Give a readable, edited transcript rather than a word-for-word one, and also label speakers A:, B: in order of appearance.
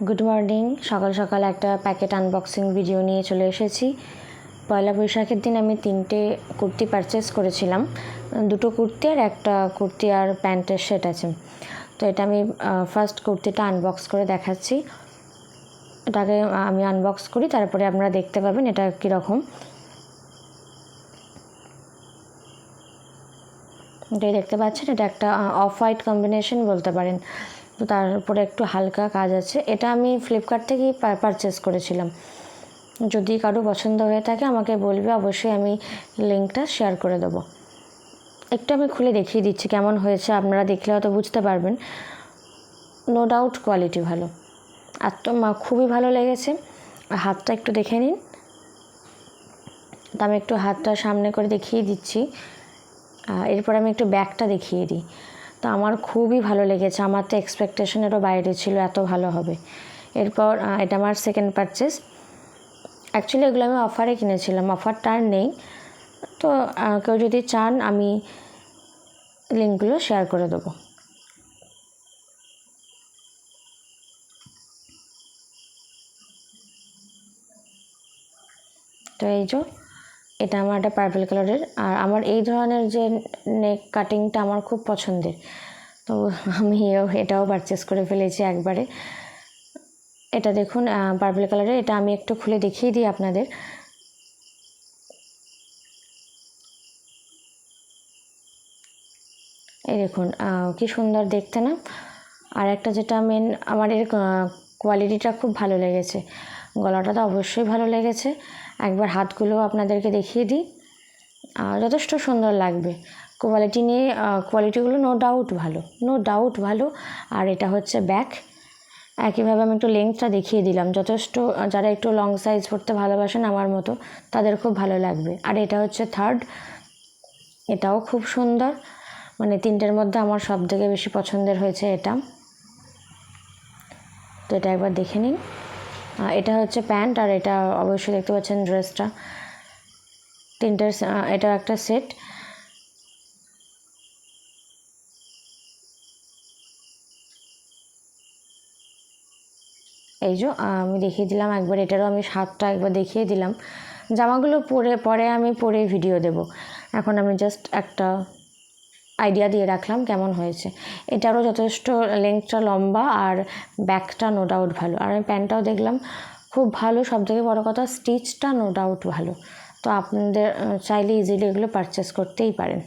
A: Good morning. সকাল সকাল একটা প্যাকেট আনবক্সিং ভিডিও নিয়ে চলে এসেছি। পয়লা বৈশাখের দিন আমি 3টে কুর্তি পারচেস করেছিলাম, 2টো কুর্তি আর একটা কুর্তি আর প্যান্টের সেট আছে। তো এটা আমি ফার্স্ট কুর্তিটা আনবক্স করে দেখাচ্ছি। এটাকে আমি আনবক্স করি, তারপরে আপনারা দেখতে পাবেন এটা কীরকম। এটাই দেখতে পাচ্ছেন, এটা একটা অফ হোয়াইট কম্বিনেশন বলতে পারেন। তো তার উপরে একটু হালকা কাজ আছে। এটা আমি ফ্লিপকার্ট থেকেই পারচেস করেছিলাম। যদি কারো পছন্দ হয়ে থাকে আমাকে বলবে, অবশ্যই আমি লিঙ্কটা শেয়ার করে দেবো। একটু আমি খুলে দেখিয়ে দিচ্ছি কেমন হয়েছে, আপনারা দেখলে হয়তো বুঝতে পারবেন। নো ডাউট কোয়ালিটি ভালো, আর তো খুবই ভালো লেগেছে। হাতটা একটু দেখে নিন। তা আমি একটু হাতটা সামনে করে দেখিয়ে দিচ্ছি, এরপর আমি একটু ব্যাকটা দেখিয়ে দিই। তো আমার খুবই ভালো লেগেছে, আমার তো এক্সপেকটেশনেরও বাইরে ছিল এত ভালো হবে। এরপর এটা আমার সেকেন্ড পারচেস। অ্যাকচুয়ালি এগুলো আমি অফারে কিনেছিলাম, অফারটা আর নেই। তো কেউ যদি চান আমি লিঙ্কগুলো শেয়ার করে দেবো। তো এই যে এটা আমার একটা পার্পল কালারের, আর আমার এই ধরনের যে নেক কাটিংটা আমার খুব পছন্দের। তো আমি এটাও পারচেস করে ফেলেছি একবারে। এটা দেখুন পার্পল কালারের, এটা আমি একটু খুলে দেখিয়ে দিই আপনাদের। এই দেখুন কি সুন্দর দেখতে না। আর একটা যেটা মেন, আমার এর কোয়ালিটিটা খুব ভালো লেগেছে। গলাটা তো অবশ্যই ভালো লেগেছে। একবার হাতগুলো আপনাদেরকে দেখিয়ে দিই, যথেষ্ট সুন্দর লাগবে। কোয়ালিটিগুলো নো ডাউট ভালো। আর এটা হচ্ছে ব্যাক। একইভাবে আমি একটু লেন্থটা দেখিয়ে দিলাম, যথেষ্ট যারা একটু লং সাইজ পরতে ভালোবাসেন আমার মতো তাদের খুব ভালো লাগবে। আর এটা হচ্ছে থার্ড, এটাও খুব সুন্দর। মানে 3টের মধ্যে আমার সবথেকে বেশি পছন্দের হয়েছে এটা। তো এটা একবার দেখে নিন। এটা হচ্ছে প্যান্ট, আর এটা অবশ্যই দেখতে পাচ্ছেন ড্রেসটা। 3টের এটা একটা সেট। এই যে আমি দেখিয়ে দিলাম একবার, এটারও আমি হাতটা একবার দেখিয়ে দিলাম। জামাগুলো পরে আমি ভিডিও দেব। এখন আমি জাস্ট একটা আইডিয়া দিয়ে রাখলাম কেমন হয়েছে। এটারও যথেষ্ট লেন্থটা লম্বা, আর ব্যাকটা নো ডাউট ভালো। আর আমি প্যান্টটাও দেখলাম খুব ভালো, সবথেকে বড় কথা স্টিচটা নো ডাউট ভালো। তো আপনাদের চাইলে ইজিলি এগুলো পারচেস করতেই পারেন।